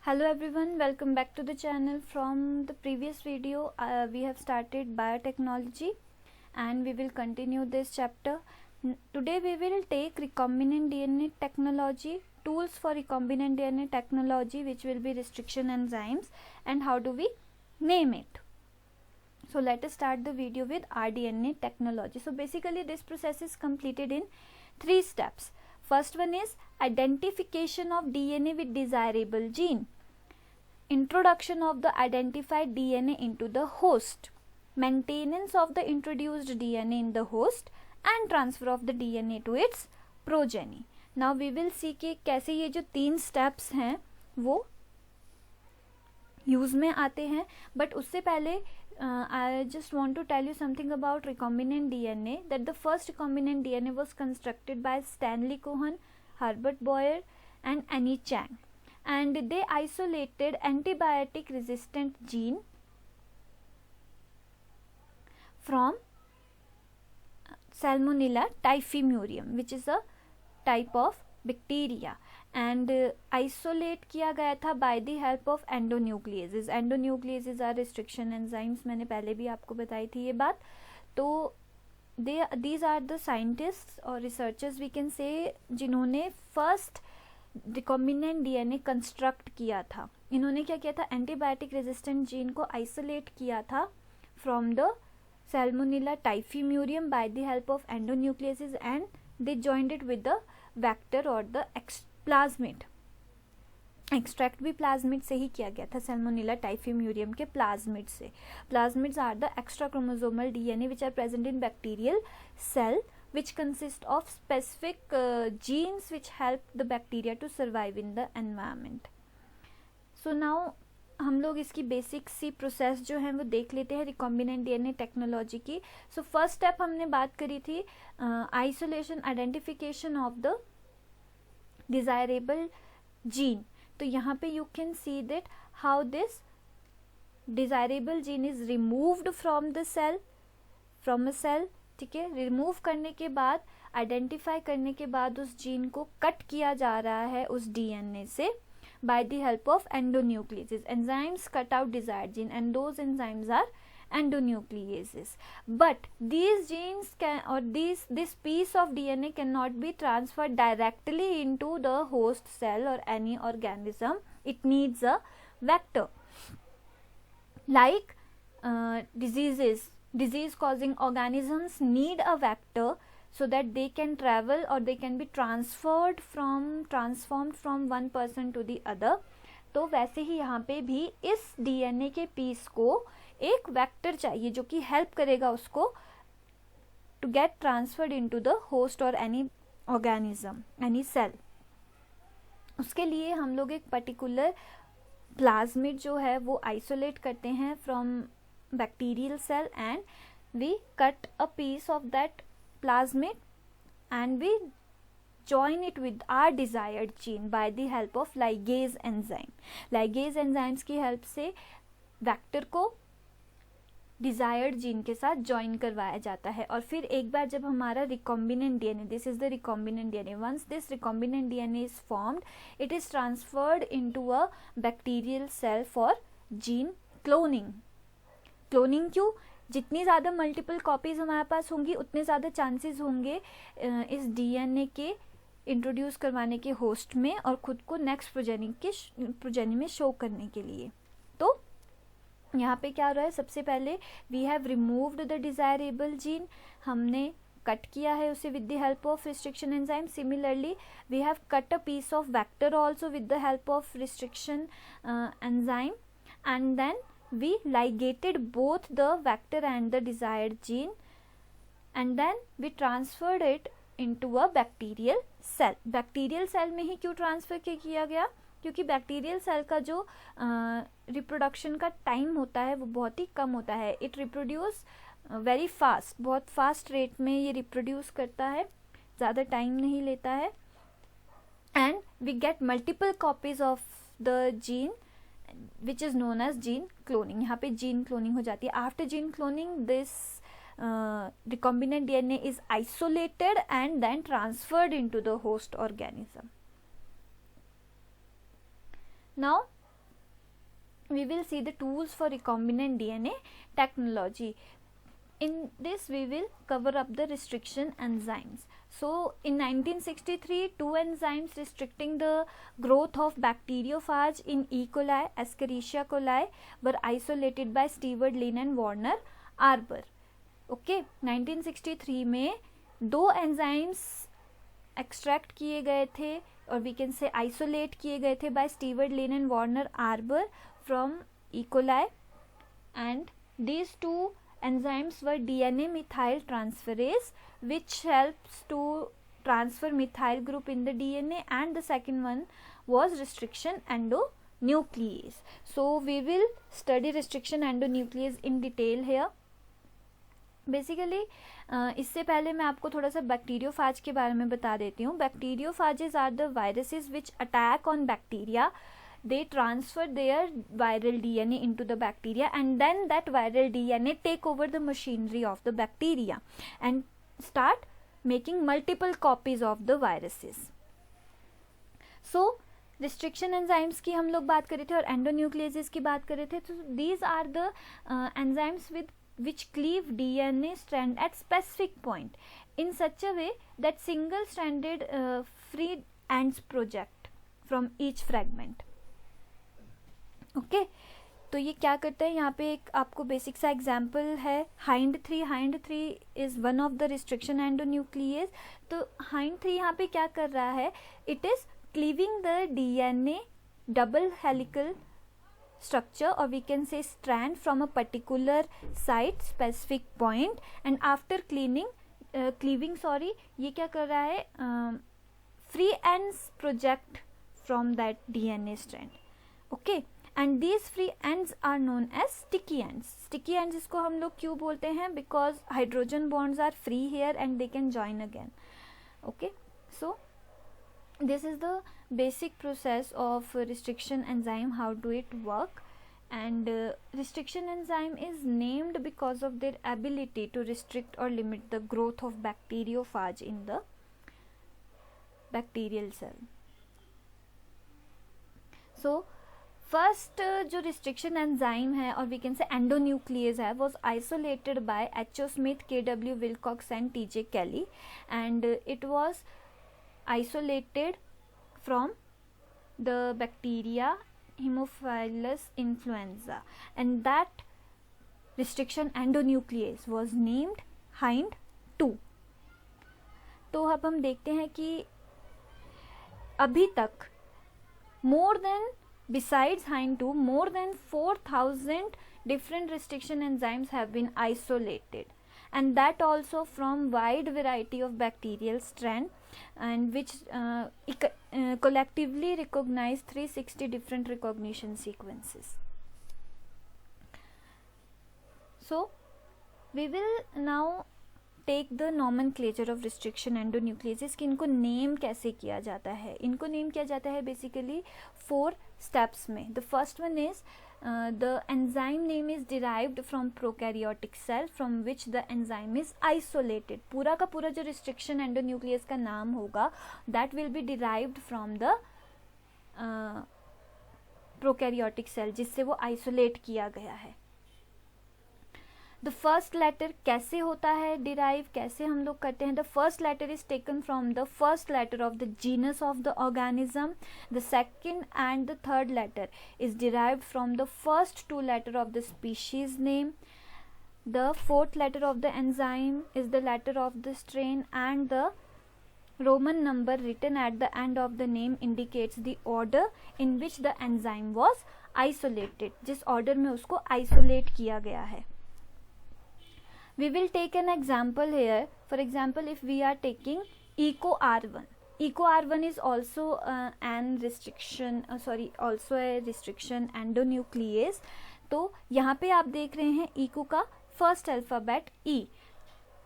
Hello everyone, welcome back to the channel. From the previous video we have started biotechnology and we will continue this chapter. Today we will take recombinant DNA technology, tools for recombinant DNA technology, which will be restriction enzymes, and how do we name it. So let us start the video with rDNA technology. So basically this process is completed in 3 steps. First one is identification of DNA with desirable gene, introduction of the identified DNA into the host, maintenance of the introduced DNA in the host, and transfer of the DNA to its progeny. Now we will see कि कैसे ये जो 3 steps हैं वो use में आते हैं. But उससे पहले I just want to tell you something about recombinant DNA, that the first recombinant DNA was constructed by Stanley Cohen, Herbert Boyer and Annie Chang, and they isolated antibiotic resistant gene from Salmonella typhimurium, which is a type of bacteria, and isolate किया गया था by the help of endonucleases. Endonucleases are restriction enzymes, मैंने पहले भी आपको बताई थी ये बात. तो these are the scientists or researchers we can say जिन्होंने first recombinant DNA कंस्ट्रक्ट किया था. इन्होंने क्या किया था, एंटीबायोटिक रेजिस्टेंट जीन को आइसोलेट किया था from the Salmonella typhimurium by the help of endonucleases, and they joined it with the vector or the plasmid. Extract भी प्लाज्मिड से ही किया गया था, सेल्मोनेला टाइफिम्यूरियम के प्लाज्मिड से. Plasmids are the extra chromosomal DNA which are present in bacterial cell which consist of specific genes which help the bacteria to survive in the environment. So now हम लोग इसकी basic सी process जो है वो देख लेते हैं रिकॉम्बिनेंट डीएनए टेक्नोलॉजी की. सो फर्स्ट स्टेप हमने बात करी थी isolation, identification of the desirable gene. तो यहाँ पे you can see that how this desirable gene is removed from the cell, from a cell. ठीक है, रिमूव करने के बाद, आइडेंटिफाई करने के बाद उस जीन को कट किया जा रहा है उस डीएनए से by the help of endonucleases. Enzymes cut out desired gene and those enzymes are endonucleases. But these genes can, or this piece of DNA cannot be transferred directly into the host cell or any organism. It needs a vector. Like disease causing organisms need a vector so that they can travel or they can be transformed from one person to the other. तो वैसे ही यहाँ पे भी इस DNA के piece को एक vector चाहिए जो कि हेल्प करेगा उसको to get transferred into the host और एनी ऑर्गेनिज्म, एनी सेल. उसके लिए हम लोग एक पर्टिकुलर प्लाज्मिड जो है वो आइसोलेट करते हैं from bacterial cell, and we cut a piece of that plasmid and we join it with our desired gene by the help of ligase enzyme. Ligase enzymes की हेल्प से vector को desired gene के साथ join करवाया जाता है. और फिर एक बार जब हमारा recombinant DNA, this is the recombinant DNA, once this recombinant DNA is formed, it is transferred into a bacterial cell for gene cloning. Cloning क्यों? जितनी ज़्यादा मल्टीपल कॉपीज़ हमारे पास होंगी उतने ज़्यादा चांसेस होंगे इस डीएनए के इंट्रोड्यूस करवाने के होस्ट में और ख़ुद को नेक्स्ट प्रोजेनी में शो करने के लिए. तो यहाँ पे क्या हो रहा है, सबसे पहले we have removed the desirable gene, हमने कट किया है उसे with the help of restriction enzyme. Similarly we have cut a piece of vector also with the help of restriction enzyme, and then we ligated both the vector and the desired gene, and then we transferred it into a bacterial cell. Bacterial cell में ही क्यों transfer किया गया? क्योंकि bacterial cell का जो reproduction का time होता है वो बहुत ही कम होता है. इट रिप्रोड्यूस वेरी फास्ट, बहुत फास्ट रेट में ये रिप्रोड्यूस करता है, ज़्यादा टाइम नहीं लेता है. And we get multiple copies of the gene which is known as gene cloning. यहाँ पे gene cloning हो जाती है. After gene cloning, this recombinant DNA is isolated and then transferred into the host organism. Now we will see the tools for recombinant DNA technology. In this we will cover up the restriction enzymes. So in 1963, two enzymes restricting the growth of bacteriophage in E. coli, Escherichia coli were isolated by Stewart, Lin and Warner Arbor. Okay, 1963 में दो enzymes extract किए गए थे और we can से isolate किए गए थे by Stewart, Linn and Werner Arber from E coli, and these two enzymes were DNA methyl transferase, which helps to transfer methyl group in the DNA, and the second one was restriction endonuclease. So we will study restriction endonuclease in detail here. Basically इससे पहले मैं आपको थोड़ा सा bacteriophage के बारे में बता देती हूँ. Bacteriophages are the viruses which attack on bacteria. They transfer their viral DNA into the bacteria, and then that viral DNA take over the machinery of the bacteria and start making multiple copies of the viruses. So restriction enzymes की हम लोग बात कर रहे थे और endonucleases की बात कर रहे थे. So these are the enzymes which cleave DNA strand at specific point in such a way that single stranded free ends project from each fragment. Okay तो ये क्या करता है, यहाँ पे एक आपको बेसिक सा एग्जांपल है hind three is one of the restriction endonuclease. तो हाइंड थ्री यहाँ पे क्या कर रहा है, it is cleaving the DNA double helical structure, or we can say strand, from a particular site specific point, and after cleaving ये क्या कर रहा है, free ends project from that DNA strand. Okay, and these free ends are known as sticky ends. Sticky ends इसको हम लोग क्यों बोलते हैं, because hydrogen bonds are free here and they can join again. Okay, so this is the basic process of restriction enzyme, how do it work. And restriction enzyme is named because of their ability to restrict or limit the growth of bacteriophage in the bacterial cell. So first जो restriction enzyme है और we can say endonuclease है, was isolated by H O. Smith, K W. Wilcox and T J. Kelly, and it was isolated from the bacteria Haemophilus influenza, and that restriction endonuclease was named HIND2. तो अब हम देखते हैं कि अभी तक besides HIND2, more than 4,000 different restriction enzymes have been isolated, and that also from wide variety of bacterial strand, and which collectively recognize 360 different recognition sequences. So we will now take the nomenclature of restriction endonucleases कि इनको name कैसे किया जाता है. इनको name किया जाता है बेसिकली 4 steps में. The first one is the enzyme name is derived from prokaryotic cell from which the enzyme is isolated. पूरा का पूरा जो restriction endonuclease का नाम होगा that will be derived from the prokaryotic cell जिससे वो isolate किया गया है. The first letter कैसे होता है derive, कैसे हम लोग करते हैं. The first letter is taken from the first letter of the genus of the organism. The second and the third letter is derived from the first 2 letter of the species name. The fourth letter of the enzyme is the letter of the strain, and the Roman number written at the end of the name indicates the order in which the enzyme was isolated. जिस order में उसको isolate किया गया है. We will take an example here. For example, if we are taking EcoR1. EcoR1 is also also a restriction endonuclease. तो यहाँ पे आप देख रहे हैं ECO का first alphabet E.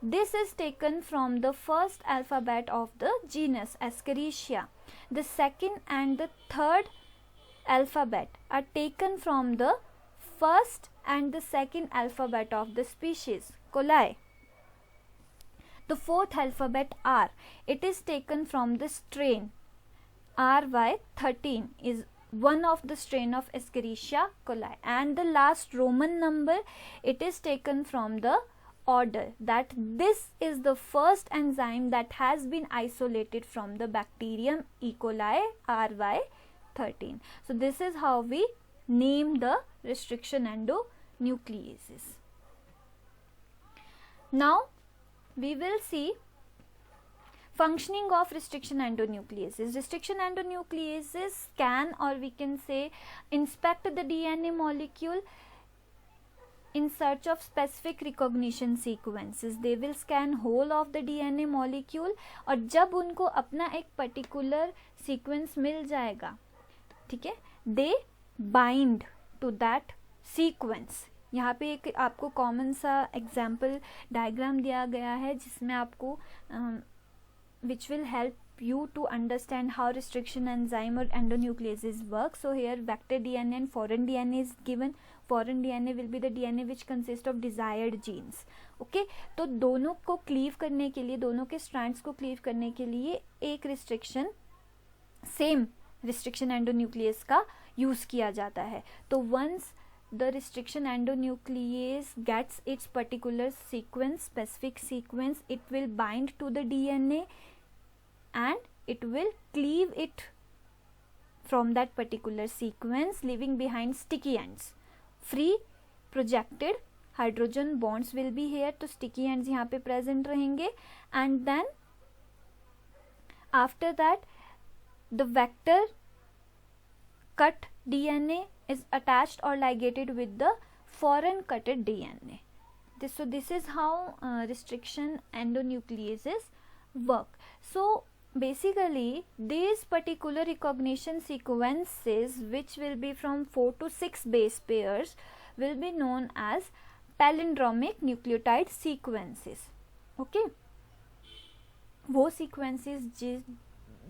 This is taken from the first alphabet of the genus Escherichia. The second and the third alphabet are taken from the first and the second alphabet of the species coli. The fourth alphabet R, it is taken from the strain RY13 is one of the strain of Escherichia coli. And the last Roman number, it is taken from the order, that this is the first enzyme that has been isolated from the bacterium E. coli RY13. So this is how we name the restriction endonucleases. Now we will see functioning of restriction endonucleases. Restriction endonucleases scan, or we can say, inspect the DNA molecule in search of specific recognition sequences. They will scan whole of the DNA molecule, और जब उनको अपना एक particular sequence मिल जाएगा, ठीक है, they bind to that sequence. यहाँ पे एक आपको कॉमन सा एग्जाम्पल डायग्राम दिया गया है जिसमें आपको which will help you to understand how restriction enzyme or endonucleases work. So here vector DNA and foreign DNA is given. Foreign DNA will be the DNA which consists of desired genes. Okay, तो दोनों को cleave करने के लिए, दोनों के strands को cleave करने के लिए एक रिस्ट्रिक्शन, सेम रिस्ट्रिक्शन एंडोन्यूक्लियस का यूज किया जाता है. तो once the restriction endonuclease gets its particular sequence, specific sequence, it will bind to the DNA and it will cleave it from that particular sequence, leaving behind sticky ends. Free projected hydrogen bonds will be here, तो sticky ends यहाँ पे present रहेंगे. And then after that the vector cut DNA is attached or ligated with the foreign cutted DNA. So this is how restriction endonucleases work. So basically these particular recognition sequences, which will be from 4 to 6 base pairs, will be known as palindromic nucleotide sequences. Okay, वो sequences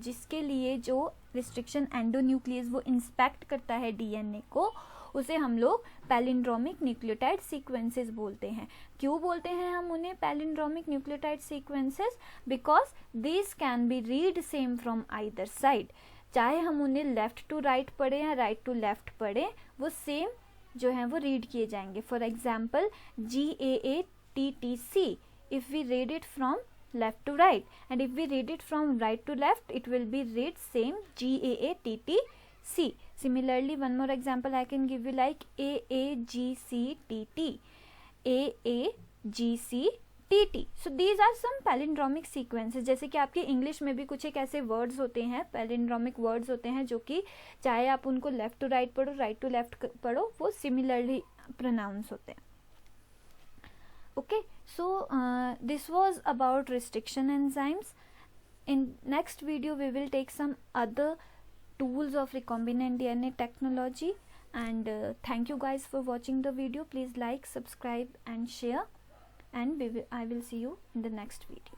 जिसके लिए जो restriction endonuclease वो inspect करता है DNA को, उसे हम लोग पैलिंड्रोमिक न्यूक्लियोटाइड सीक्वेंसेस बोलते हैं. क्यों बोलते हैं हम उन्हें palindromic nucleotide sequences? Because this can be read same from either side. चाहे हम उन्हें लेफ्ट टू राइट पढ़े या राइट टू लेफ्ट पढ़े, वो सेम जो है वो रीड किए जाएंगे. For example GAATTC, if we read it from left to right, and if we read it from right to left, it will be read same GAATTC. Similarly, one more example I can give you, like AAGCTT, AAGCTT. So these are some palindromic sequences. जैसे कि आपके English में भी कुछ एक ऐसे words होते हैं, पैलिंड्रोमिक वर्ड्स होते हैं, जो कि चाहे आप उनको लेफ्ट टू राइट पढ़ो, राइट टू लेफ्ट पढ़ो, वो सिमिलरली प्रोनाउंस होते हैं. Okay, so this was about restriction enzymes. In next video we will take some other tools of recombinant DNA technology, and thank you guys for watching the video. Please like, subscribe and share, and I will see you in the next video.